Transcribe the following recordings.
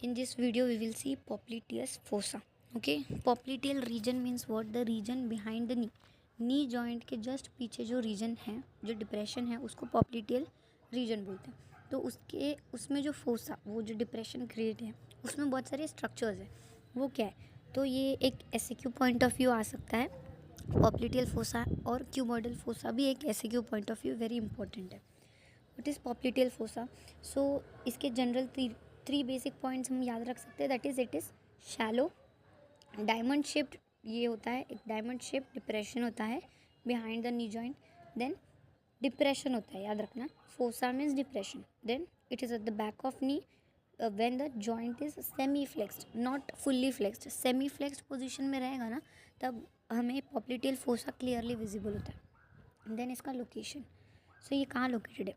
In this video we will see popliteus fossa. Okay, popliteal region means what? The region behind the knee. Knee joint के just पीछे जो reason है, जो depression है, उसको popliteal reason बोलते हैं. तो उसमें जो फोसा, वो जो डिप्रेशन क्रिएट है, उसमें बहुत सारे स्ट्रक्चर्स हैं. वो क्या है? तो ये एक एसक्यू पॉइंट ऑफ व्यू आ सकता है पॉप्लिटियल फोसा, और क्यूबॉइडल फोसा भी एक SQ point of view very important है. What is popliteal fossa? So इसके जनरल थ्री बेसिक पॉइंट्स हम याद रख सकते हैं. That is it is shallow, diamond shaped, ये होता है एक डायमंड शेप डिप्रेशन होता है behind the knee joint. Then depression होता है, याद रखना. Fossa means depression. Then it is at the back of knee when the joint is semi flexed, not fully flexed. Semi flexed position में रहेगा ना, तब हमें पॉप्लिटियल फोसा क्लियरली विजिबल होता है. देन इसका लोकेशन. सो ये कहाँ लोकेटेड है?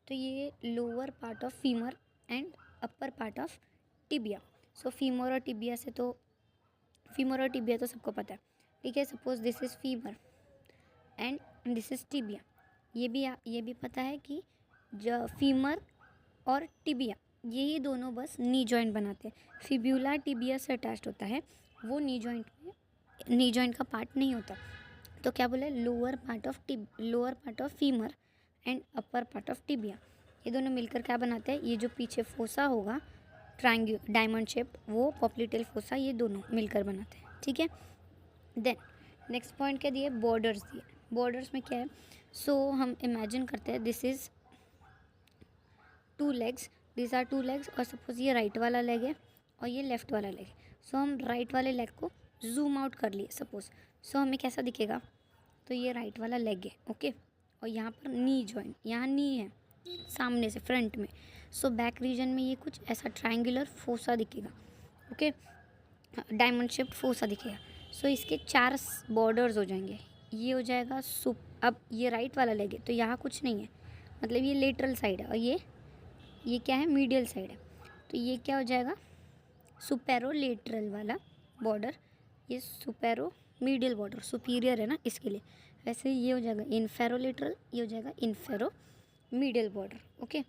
तो ये lower part of femur and upper part of tibia. So femur और टिबिया तो सबको पता है. ठीक है, suppose this is femur and this is tibia. ये भी पता है कि जो फीमर और टिबिया, यही दोनों बस नी जॉइंट बनाते हैं. फिब्यूला टिबिया से अटैच्ड होता है, वो नी जॉइंट का पार्ट नहीं होता. तो क्या बोले? Lower part of femur and upper part of tibia, ये दोनों मिलकर क्या बनाते हैं? ये जो पीछे फोसा होगा ट्रायंगल डायमंड शेप, वो पॉप्लिटियल फोसा, ये दोनों मिलकर बनाते हैं. ठीक है. देन नेक्स्ट पॉइंट क्या दिए? बॉर्डर्स दिए. बॉर्डर्स में क्या है? सो हम इमेजिन करते हैं this is this are two legs, और सपोज ये राइट वाला लेग है और ये लेफ्ट वाला लेग है. सो हम राइट वाले लेग को जूम आउट कर लिए सपोज. सो हमें कैसा दिखेगा? तो ये राइट वाला लेग है, ओके. और यहाँ पर नी जॉइंट, यहाँ नी है सामने से फ्रंट में. सो बैक रीजन में ये कुछ ऐसा ट्रायंगुलर फोसा दिखेगा, ओके. डायमंड शेप्ड फोसा दिखेगा. सो इसके 4 बॉर्डर्स हो जाएंगे. ये हो जाएगा अब ये राइट वाला लेग है, तो यहाँ कुछ नहीं है, मतलब ये लेटरल साइड है, और ये क्या है? मीडियल साइड है. तो ये क्या हो जाएगा? सुपेरोलेटरल वाला बॉर्डर. ये सुपेरो मीडियल बॉर्डर सुपीरियर है ना, इसके लिए. वैसे ये हो जाएगा इन्फेरोलेटरल, ये हो जाएगा इन्फेरो मीडियल बॉर्डर, ओके.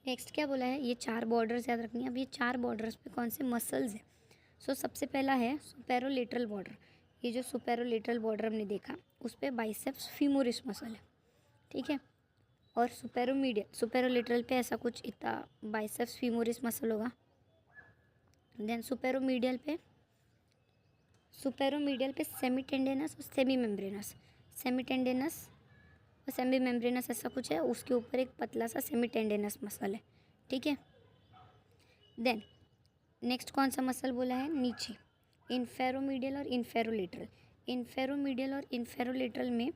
नेक्स्ट क्या बोला है? ये 4 बॉर्डर्स याद रखनी है. अब ये 4 बॉर्डर्स पे कौन से मसल्स हैं? सो सबसे पहला है सुपेरोलेटरल बॉर्डर. ये जो सुपेरोलेटरल बॉर्डर हमने देखा, उस पर बाइसेप्स फीमोरिस मसल है, ठीक है. और सुपेरोलेटरल पे ऐसा कुछ इतना बाइसेप्स फीमोरिस मसल होगा. देन सुपेरोमीडियल पे सेमी टेंडेनस और सेमी मेम्ब्रेनस ऐसा कुछ है. उसके ऊपर एक पतला सा सेमी टेंडेनस मसल है, ठीक है. देन नेक्स्ट कौन सा मसल बोला है? नीचे इन्फेरोमीडियल और इन्फेरोलेटरल में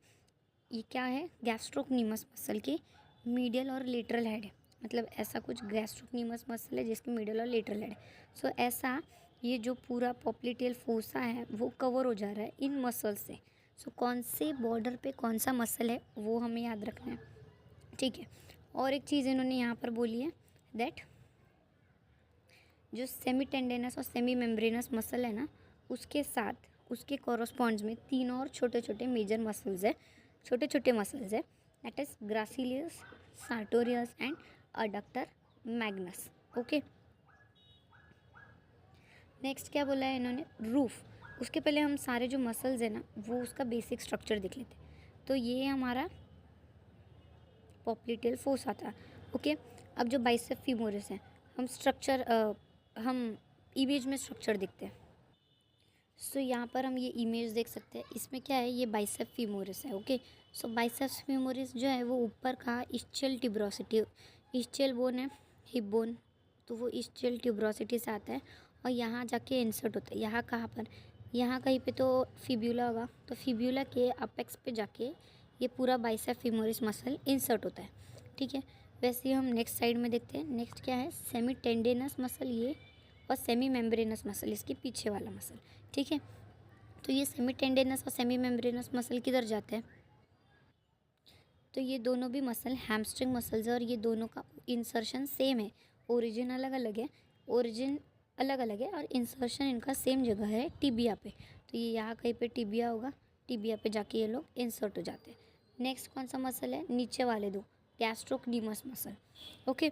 ये क्या है? गैस्ट्रोक्नीमस मसल के मीडियल और लेटरल हेड है. मतलब ऐसा कुछ गैस्ट्रोक्नीमस मसल है जिसके मीडियल और लेटरल हेड है. सो ऐसा ये जो पूरा पॉप्लिटियल फोसा है वो कवर हो जा रहा है इन मसल से. सो कौन से बॉर्डर पे कौन सा मसल है वो हमें याद रखना है, ठीक है. और एक चीज़ इन्होंने यहाँ पर बोली है दैट जो सेमी टेंडेनस और सेमी मेम्ब्रेनस मसल है ना, उसके साथ उसके कॉरस्पॉन्ड्स में 3 और छोटे छोटे मेजर मसल्स है, that is gracilis, sartorius and adductor magnus, okay. Next क्या बोला है इन्होंने? रूफ. उसके पहले हम सारे जो मसल्स है ना, वो उसका बेसिक स्ट्रक्चर देख लेते. तो ये हमारा पॉप्लिटियल फोसा था, ओके. अब जो बाइसेप फीमोरिस है, हम इमेज में स्ट्रक्चर देखते हैं. सो यहाँ पर हम ये इमेज देख सकते हैं. इसमें क्या है? ये बाइसेप फीमोरिस है, ओके. सो बाइसेप फीमोरिस जो है वो ऊपर का इस्चियल बोन है, हिप बोन, तो वो इस्चियल ट्यूबरोसिटी से आता है और यहाँ जाके इंसर्ट होता है. यहाँ कहाँ पर? यहाँ कहीं पे तो फिब्यूला होगा, तो फिब्यूला के अपेक्स पे जाके ये पूरा बाइसेप फीमोरिस मसल इंसर्ट होता है, ठीक है. वैसे ही हम नेक्स्ट साइड में देखते हैं. नेक्स्ट क्या है? सेमी टेंडेनस मसल ये, और सेमी मेम्ब्रेनस मसल इसके पीछे वाला मसल, ठीक है. तो ये सेमी टेंडेनस और सेमी मेम्ब्रेनस मसल किधर जाते हैं? तो ये दोनों भी मसल हैमस्ट्रिंग मसल्स है, और ये दोनों का इंसर्शन सेम है. ओरिजिन अलग अलग है और इंसर्शन इनका सेम जगह है, टिबिया पे. तो ये यहाँ कहीं पे टिबिया होगा, टिबिया पे जाके ये लोग इंसर्ट हो जाते हैं. नेक्स्ट कौन सा मसल है? नीचे वाले दो, गैस्ट्रोक्नीमस मसल, ओके.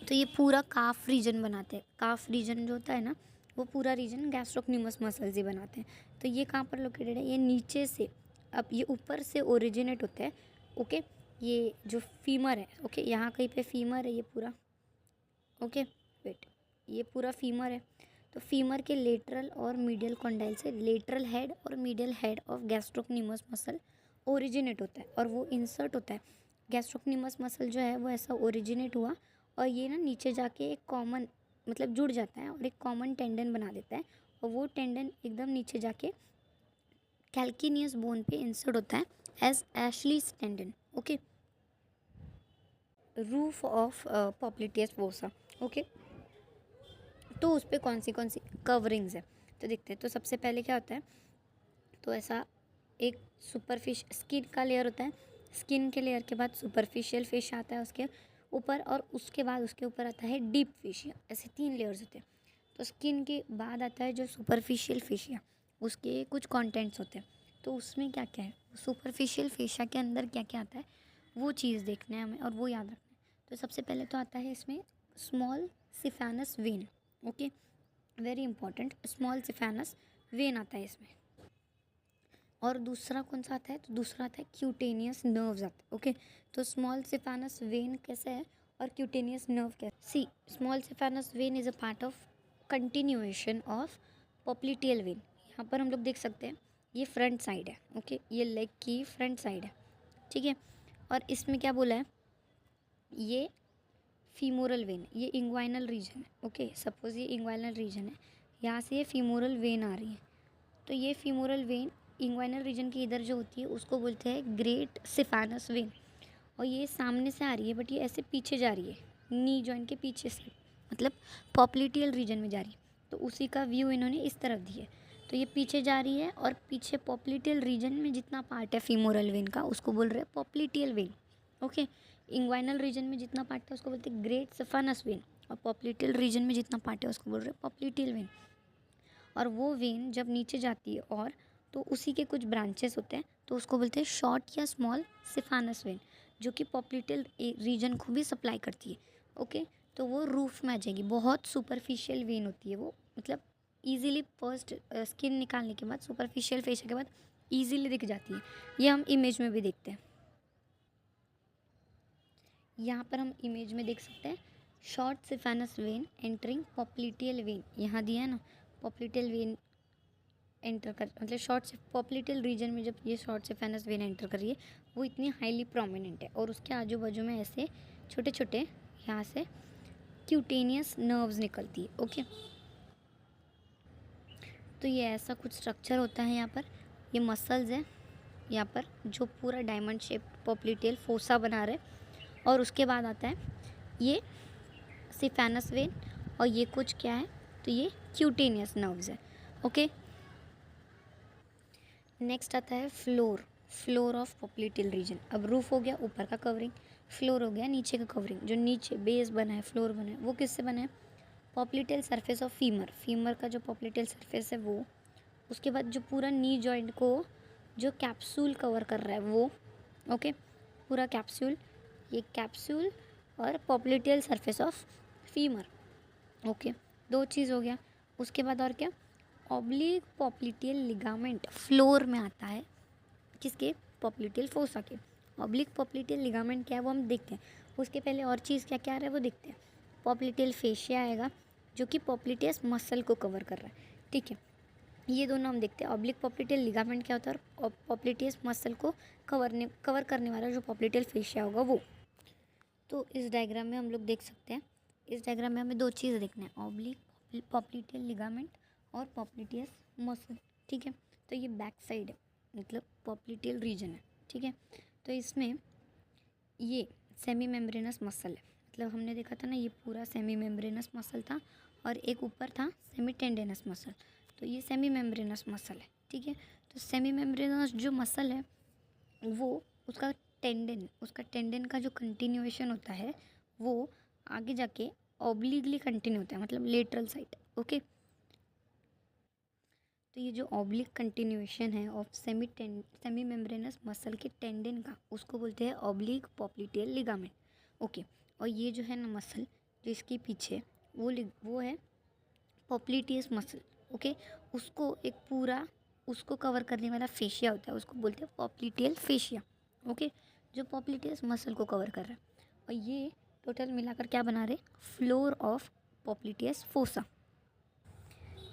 तो ये पूरा काफ रीजन बनाते हैं। काफ रीजन जो होता है ना, वो पूरा रीजन गैस्ट्रोक्निमस मसल्स ही बनाते हैं। तो ये कहाँ पर लोकेटेड है? ये नीचे से, अब ये ऊपर से ओरिजिनेट होता है। ओके, ये जो फीमर है, ओके, यहाँ कहीं पे फीमर है ये पूरा, ओके, वेट, ये पूरा फीमर है। तो फीमर के लेटरल और मीडियल कॉन्डाइल से लेटरल हेड और medial head of gastrocnemius muscle originate होता है और वो इंसर्ट होता है। गैस्ट्रोक्निमस मसल जो है वो ऐसा ओरिजिनेट हुआ और ये ना नीचे जाके एक कॉमन, मतलब जुड़ जाता है और एक कॉमन टेंडन बना देता है, और वो टेंडन एकदम नीचे जाके कैल्किनियस बोन पे इंसर्ट होता है as Achilles tendon. Okay, roof of popliteus fossa. Okay, तो उस पर कौन सी कवरिंग्स है तो देखते हैं। तो सबसे पहले क्या होता है, तो ऐसा एक सुपरफिश स्किन का लेयर होता है। स्किन के लेयर के बाद सुपरफिशियल फिश आता है उसके ऊपर, और उसके बाद उसके ऊपर आता है डीप फिशिया। ऐसे 3 लेयर्स होते हैं। तो स्किन के बाद आता है जो सुपरफिशियल फिशिया, उसके कुछ कंटेंट्स होते हैं। तो उसमें क्या क्या है, सुपरफिशियल फिशिया के अंदर क्या क्या आता है, वो चीज़ देखना है हमें और वो याद रखना है। तो सबसे पहले तो आता है इसमें small saphenous when. Okay, very important, small saphenous when आता है इसमें। और दूसरा कौन सा आता है, तो दूसरा आता है क्यूटेनियस नर्व्स आता है। ओके, तो स्मॉल सिफेनस वेन कैसे है और क्यूटेनियस नर्व कैसे? See, small saphenous vein is a part of continuation of popliteal vein. यहाँ पर हम लोग देख सकते हैं ये फ्रंट साइड है। ओके, ये लेग की फ्रंट साइड है, ठीक है। और इसमें क्या बोला है, ये फीमोरल वेन, ये इंग्वाइनल रीजन है। ओके, सपोज ये इंग्वाइनल रीजन है, यहाँ से ये फीमोरल वेन आ रही है। तो ये फीमोरल वेन इंग्वाइनल रीजन की इधर जो होती है उसको बोलते हैं ग्रेट सिफेनस वेन। और ये सामने से आ रही है बट ये ऐसे पीछे जा रही है, नी जॉइंट के पीछे से, मतलब पॉप्लिटियल रीजन में जा रही है। तो उसी का व्यू इन्होंने इस तरफ दिया है। तो ये पीछे जा रही है और पीछे पॉप्लिटियल रीजन में जितना पार्ट है फीमोरल वेन का उसको बोल रहे हैं popliteal vein. Okay, inguinal region में जितना पार्ट है उसको बोलते हैं ग्रेट सिफेनस वेन, और पॉप्लिटियल रीजन में जितना पार्ट है उसको बोल रहे हैं पॉप्लिटियल वेन। और वो वेन जब नीचे जाती है और तो उसी के कुछ ब्रांचेस होते हैं, तो उसको बोलते हैं शॉर्ट या स्मॉल सिफेनस वेन, जो कि पॉप्लिटियल रीजन को भी सप्लाई करती है। ओके, तो वो रूफ में आ जाएगी। बहुत सुपरफिशियल वेन होती है वो, मतलब इजीली फर्स्ट स्किन निकालने के बाद, सुपरफिशियल फेशियल के बाद इजीली दिख जाती है। ये हम इमेज में भी देखते हैं। यहाँ पर हम इमेज में देख सकते हैं short saphenous when entering popliteal vein, यहाँ दिया है ना, पॉप्लिटियल वेन एंटर कर, मतलब शॉर्ट पॉप्लिटियल रीजन में जब ये शॉर्ट सिफेनस वेन एंटर कर रही है वो इतनी हाईली प्रोमिनेंट है, और उसके आजू बाजू में ऐसे छोटे छोटे यहाँ से क्यूटेनियस नर्व्स निकलती है। ओके, तो ये ऐसा कुछ स्ट्रक्चर होता है यहाँ पर। ये मसल्स है यहाँ पर जो पूरा डायमंड शेप पॉप्लिटियल फोसा बना रहे, और उसके बाद आता है ये सिफेनस वेन, और ये कुछ क्या है, तो ये क्यूटेनियस नर्व्स है। ओके, नेक्स्ट आता है फ्लोर ऑफ पॉप्लिटियल रीजन। अब रूफ हो गया ऊपर का कवरिंग, फ्लोर हो गया नीचे का कवरिंग। जो नीचे बेस बना है, फ्लोर बना है, वो किससे बना है, पॉप्लिटियल सरफेस ऑफ फीमर का जो पॉप्लिटियल सरफेस है वो, उसके बाद जो पूरा नी जॉइंट को जो कैप्सूल कवर कर रहा है वो, ओके, पूरा कैप्सूल, ये कैप्सूल और popliteal surface of femur. Okay, 2 चीज़ हो गया। उसके बाद और क्या, ऑब्लिक पॉप्लिटियल लिगामेंट फ्लोर में आता है, किसके, पॉप्लिटियल फोसा के। ऑब्लिक पॉप्लिटियल लिगामेंट क्या है वो हम देखते हैं। उसके पहले और चीज़ क्या क्या आ रहा है वो देखते हैं। पॉप्लिटियल फेशिया आएगा जो कि पॉप्लिटियस मसल को कवर कर रहा है, ठीक है। ये दोनों हम देखते हैं। ऑब्लिक पॉप्लिटियल लिगामेंट क्या होता है और पॉप्लिटियस मसल को कवर करने वाला जो पॉप्लिटियल फेशिया होगा वो। तो इस डायग्राम में हम लोग देख सकते हैं, इस डायग्राम में हमें 2 चीज़ देखना है, ऑब्लिक पॉप्लिटियल लिगामेंट और पॉप्लिटियस मसल, ठीक है। तो ये बैक साइड है, मतलब पॉप्लिटियल रीजन है, ठीक है। तो इसमें ये सेमी मेम्ब्रेनस मसल है, मतलब हमने देखा था ना ये पूरा सेमी मेम्ब्रेनस मसल था, और एक ऊपर था सेमी टेंडेनस मसल। तो ये सेमी मेम्ब्रेनस मसल है, ठीक है। तो सेमी मेम्ब्रेनस जो मसल है वो उसका टेंडन का जो कंटिन्यूएशन होता है वो आगे जाके ऑब्लिकली कंटिन्यू होता है, मतलब लेटरल साइड। ओके, तो ये जो ऑब्लिक कंटिन्यूएशन है ऑफ सेमी मेम्ब्रेनस मसल के टेंडन का, उसको बोलते हैं ऑब्लिक पॉप्लिटियल लिगामेंट। ओके, और ये जो है ना मसल, जिसके पीछे वो है पॉप्लिटियस मसल। ओके, उसको एक पूरा उसको कवर करने वाला फेशिया होता है, उसको बोलते हैं पॉप्लिटियल फेशिया। ओके, जो पॉप्लिटियस मसल को कवर कर रहा है, और ये टोटल मिलाकर क्या बना रहे, floor of popliteus fossa.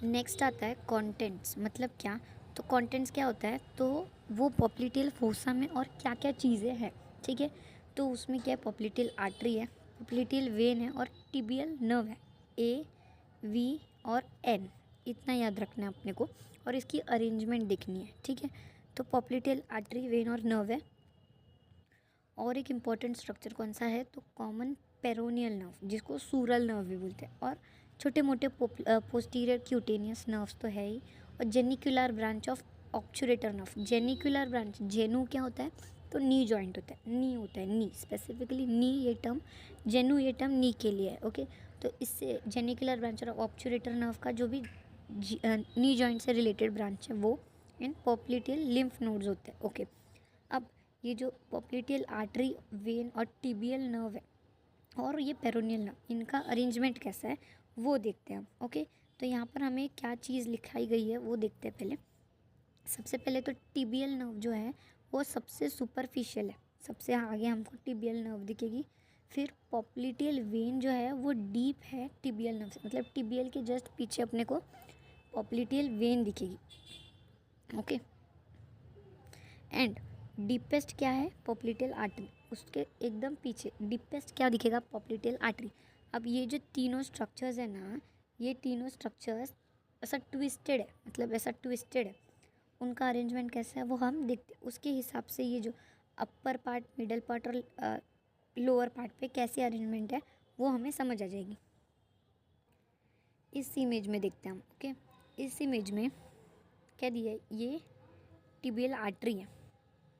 Next आता है कंटेंट्स, मतलब क्या, तो कंटेंट्स क्या होता है, तो वो पॉप्लिटियल फोसा में और क्या क्या चीज़ें हैं, ठीक है। तो उसमें क्या है, पॉप्लिटियल आर्टरी है, पॉप्लिटियल वेन है और टिबियल नर्व है, ए वी और एन, इतना याद रखना है अपने को, और इसकी अरेंजमेंट देखनी है, ठीक है। तो पॉप्लिटियल आर्टरी, वेन और नर्व है। और एक इम्पॉर्टेंट स्ट्रक्चर कौन सा है, तो कॉमन पेरोनियल नर्व, जिसको सूरल नर्व भी बोलते हैं, और छोटे मोटे पोस्टीरियर क्यूटेनियस नर्व्स तो है ही, और genicular branch of obturator nerve. Genicular branch, genu क्या होता है, तो नी जॉइंट होता है, नी होता है, नी स्पेसिफिकली नी, ये टर्म जेनु, ये टर्म नी के लिए है। ओके, तो इससे जेनिकुलर ब्रांच और ऑक्चुरेटर नर्व का जो भी नी जॉइंट से रिलेटेड ब्रांच है वो इन पॉप्लिटियल लिम्फ नोड्स होते हैं। ओके, अब ये जो पॉप्लिटियल आर्टरी, वेन और टिबियल नर्व है और ये पेरोनियल नर्व, इनका अरेंजमेंट कैसा है वो देखते हैं हम। ओके, तो यहाँ पर हमें क्या चीज़ लिखाई गई है वो देखते हैं पहले। सबसे पहले तो टिबियल नर्व जो है वो सबसे सुपरफिशियल है, सबसे आगे हमको टिबियल नर्व दिखेगी। फिर पॉप्लिटियल वेन जो है वो डीप है टिबियल नर्व से, मतलब टिबियल के जस्ट पीछे अपने को पॉप्लिटियल वेन दिखेगी। ओके, एंड डीपेस्ट क्या है, पॉप्लिटियल आर्टरी, उसके एकदम पीछे डीपेस्ट क्या दिखेगा, पॉप्लिटियल आर्टरी। अब ये जो तीनों स्ट्रक्चर्स है ना, ये तीनों स्ट्रक्चर्स ऐसा ट्विस्टेड है, मतलब ऐसा ट्विस्टेड है, उनका अरेंजमेंट कैसा है वो हम देखते हैं। उसके हिसाब से ये जो अपर पार्ट, मिडल पार्ट और लोअर पार्ट पे कैसे अरेंजमेंट है वो हमें समझ आ जाएगी। इस इमेज में देखते हैं हम। ओके, इस इमेज में क्या दिया है, ये टिबियल आर्टरी है,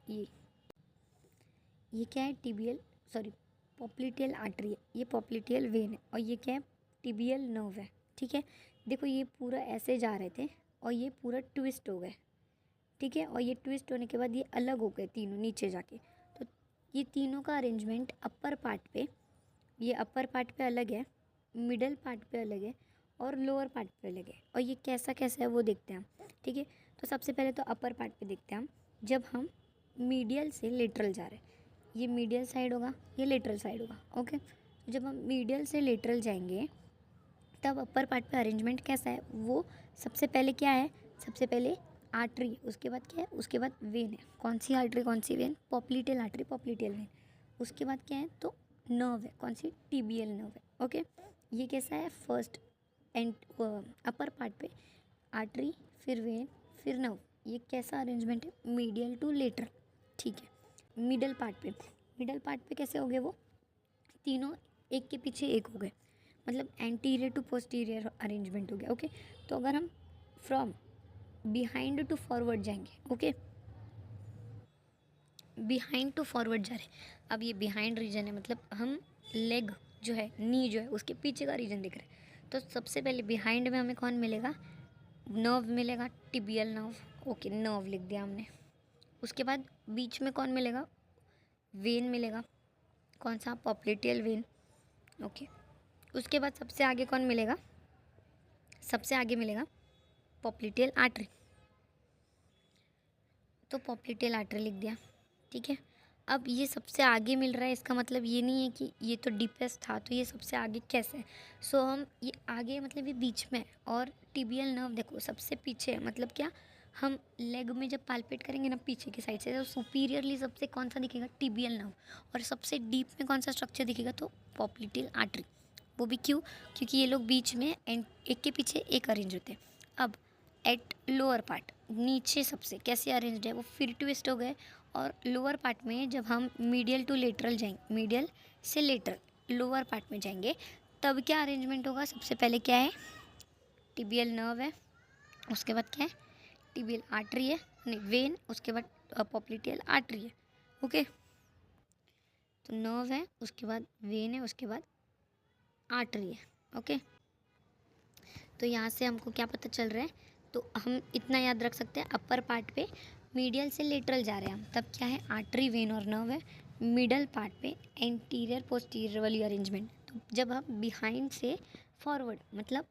ये क्या है, टिबियल सॉरी पॉप्लिटियल आर्टरी है, ये पॉप्लिटियल वेन है, और ये क्या है, टिबियल नर्व है, ठीक है। देखो ये पूरा ऐसे जा रहे थे और ये पूरा ट्विस्ट हो गए, ठीक है, और ये ट्विस्ट होने के बाद ये अलग हो गए तीनों नीचे जाके। तो ये तीनों का अरेंजमेंट अपर पार्ट पे, ये अपर पार्ट पे अलग है, मिडल पार्ट पे अलग है और लोअर पार्ट पे अलग है, और ये कैसा कैसा है वो देखते हैं हम, ठीक है। तो सबसे पहले तो अपर पार्ट पे देखते हैं हम, जब हम मीडियल से लेटरल जा रहे हैं, ये मीडियल साइड होगा, ये लेटरल साइड होगा। ओके, तो जब हम मीडियल से लेटरल जाएंगे तब अपर पार्ट पे अरेंजमेंट कैसा है, वो सबसे पहले क्या है, सबसे पहले आर्टरी, उसके बाद क्या है, उसके बाद वेन है। कौन सी आर्टरी कौन सी vein, popliteal artery popliteal vein. उसके बाद क्या है, तो नर्व है, कौन सी, टिबियल नर्व है। ओके, ये कैसा है, फर्स्ट एंड अपर पार्ट पे आर्टरी, फिर वेन, फिर नर्व, ये कैसा अरेंजमेंट है, मीडियल टू लेटरल, ठीक है। मिडल पार्ट पे कैसे हो गए वो तीनों, एक के पीछे एक हो गए, मतलब एंटीरियर टू पोस्टीरियर अरेंजमेंट हो गया। ओके, तो अगर हम फ्रॉम बिहाइंड टू फॉरवर्ड जाएंगे, ओके, बिहाइंड टू फॉरवर्ड जा रहे हैं, अब ये बिहाइंड रीजन है, मतलब हम लेग जो है, नी जो है, उसके पीछे का रीजन दिख रहा है। तो सबसे पहले बिहाइंड में हमें कौन मिलेगा, नर्व मिलेगा, टिबियल नर्व। ओके, नर्व लिख दिया हमने। उसके बाद बीच में कौन मिलेगा, वेन मिलेगा, कौन सा, पॉप्लिटियल वेन। ओके, उसके बाद सबसे आगे कौन मिलेगा, सबसे आगे मिलेगा पॉप्लिटियल आर्टरी, तो पॉप्लिटियल आर्टरी लिख दिया, ठीक है। अब ये सबसे आगे मिल रहा है, इसका मतलब ये नहीं है कि ये तो डीपेस्ट था, तो ये सबसे आगे कैसे है, सो हम ये आगे मतलब ये बीच में है, और टिबियल नर्व देखो सबसे पीछे है, मतलब क्या, हम लेग में जब पाल्पेट करेंगे ना पीछे की साइड से, तो सुपीरियरली सबसे कौन सा दिखेगा, टिबियल नर्व, और सबसे डीप में कौन सा स्ट्रक्चर दिखेगा, तो पॉप्लिटियल आर्टरी। वो भी क्यों, क्योंकि ये लोग बीच में एंड एक के पीछे एक अरेंज होते हैं। अब एट लोअर पार्ट, नीचे सबसे कैसे अरेंज्ड है, वो फिर ट्विस्ट हो गए, और लोअर पार्ट में जब हम मीडियल टू लेटरल जाएंगे, मीडियल से लेटरल लोअर पार्ट में जाएंगे, तब क्या अरेंजमेंट होगा, सबसे पहले क्या है, टिबियल नर्व है, उसके बाद क्या है, टिबियल आर्टरी है, नहीं वेन, उसके बाद पॉप्लिटियल आर्टरी है। ओके, तो नर्व है, उसके बाद वेन है, उसके बाद आर्टरी है। ओके, तो यहाँ से हमको क्या पता चल रहा है, तो हम इतना याद रख सकते हैं, अपर पार्ट पे मीडियल से लेटरल जा रहे हैं हम, तब क्या है, आर्टरी, वेन और नर्व है। मिडल पार्ट पे एंटीरियर पोस्टीरियर वाली अरेंजमेंट, तो जब हम बिहाइंड से फॉरवर्ड मतलब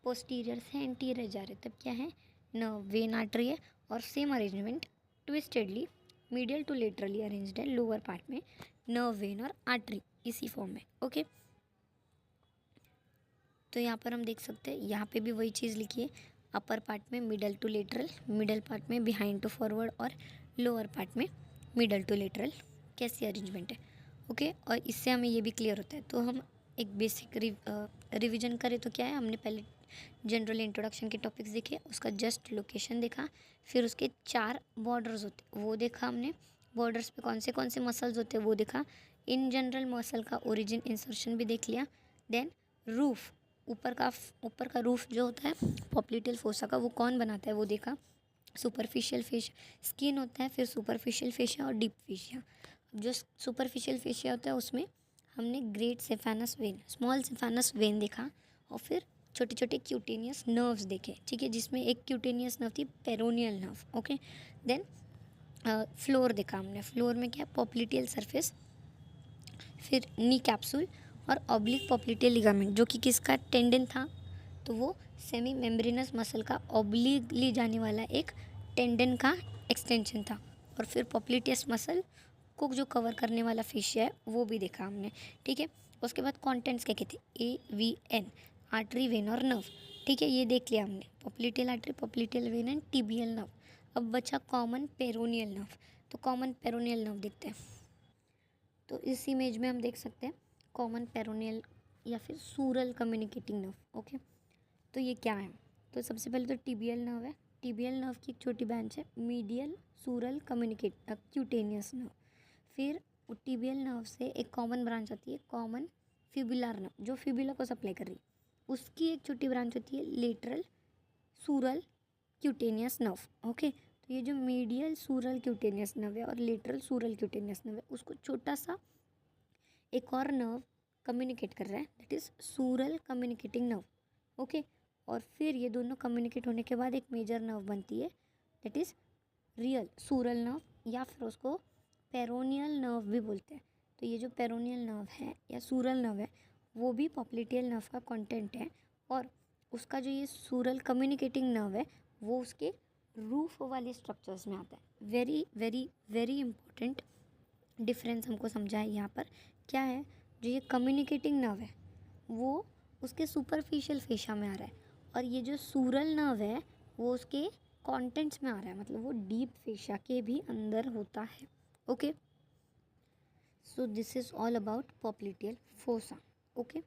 पोस्टीरियर से एंटीरियर जा रहे तब क्या है, नर्व वेन आर्टरी है, और same arrangement twistedly medial to laterally arranged है लोअर पार्ट में, नर्व वेन और आर्टरी इसी फॉर्म में। ओके, तो यहाँ पर हम देख सकते हैं, यहाँ पे भी वही चीज़ लिखी है, अपर पार्ट में middle to lateral, middle part में बिहाइंड टू फॉरवर्ड, और लोअर पार्ट में मिडल टू लेटरल, कैसी अरेंजमेंट है। ओके, और इससे हमें ये भी क्लियर होता है। तो हम एक बेसिक रिवीजन करें तो क्या है, हमने पहले जनरल इंट्रोडक्शन के टॉपिक्स देखे, उसका जस्ट लोकेशन देखा, फिर उसके 4 बॉर्डर्स होते वो देखा हमने, बॉर्डर्स पे कौन से मसल्स होते हैं वो देखा, इन जनरल मसल का ओरिजिन इंसर्शन भी देख लिया, देन रूफ ऊपर का रूफ जो होता है पॉप्लिटेल फोसा का, वो कौन बनाता है वो देखा, सुपरफिशियल फेशिया स्किन होता है, फिर सुपरफिशियल फेशिया और डीप फेशिया। जो सुपरफिशियल फेशिया होता है उसमें हमने great saphenous when, small saphenous when देखा, और फिर छोटे छोटे क्यूटेनियस नर्व्स देखे, ठीक है, जिसमें एक क्यूटेनियस नर्व थी peroneal nerve. Okay, then floor देखा हमने, फ्लोर में क्या, पॉप्लिटेल सरफेस, फिर नी कैप्सूल और ऑब्लिक पॉप्लिटेल लिगामेंट, जो कि किसका टेंडन था, तो वो सेमी मेम्ब्रेनस मसल का ऑब्लिकली जाने वाला एक टेंडन का एक्सटेंशन था, और फिर पॉप्लिटेस मसल को जो कवर करने वाला फेशिया है वो भी देखा हमने, ठीक है। उसके बाद कॉन्टेंट्स क्या कहते हैं, AVN आर्टरी वेन और नर्व, ठीक है, ये देख लिया हमने, popliteal artery, popliteal when and tibial nerve. अब बचा कॉमन पेरोनियल नर्व, तो कॉमन पेरोनियल नर्व देखते हैं। तो इस इमेज में हम देख सकते हैं कॉमन पेरोनियल या फिर सूरल कम्युनिकेटिंग नर्व। ओके, तो ये क्या है, तो सबसे पहले तो टिबियल नर्व है, टिबियल नर्व की एक छोटी ब्रांच है मीडियल सूरल क्यूटेनियस नर्व, फिर टिबियल नर्व से एक कॉमन ब्रांच आती है कॉमन फिबुलर नर्व, जो फिबुला को सप्लाई कर रही है, उसकी एक छोटी ब्रांच होती है लेटरल सूरल क्यूटेनियस नर्व। ओके, तो ये जो मीडियल सूरल क्यूटेनियस नर्व है और लेटरल सूरल क्यूटेनियस नर्व है, उसको छोटा सा एक और नर्व कम्युनिकेट कर रहा है, that is sural communicating nerve. Okay, और फिर ये दोनों कम्युनिकेट होने के बाद एक मेजर नर्व बनती है, दैट इज़ रियल सूरल नर्व, या फिर उसको पेरोनियल नर्व भी बोलते हैं। तो ये जो पेरोनियल नर्व है या सूरल नर्व है वो भी पॉप्लिटेल नर्व का कंटेंट है, और उसका जो ये सूरल कम्युनिकेटिंग नर्व है वो उसके रूफ वाले स्ट्रक्चर्स में आता है। Very very very important difference हमको समझा है यहाँ पर। क्या है, जो ये कम्युनिकेटिंग नर्व है वो उसके सुपरफिशियल फेशिया में आ रहा है, और ये जो सूरल नर्व है वो उसके कंटेंट्स में आ रहा है, मतलब वो डीप फेशिया के भी अंदर होता है। Okay, so this is all about popliteal fossa. Okay.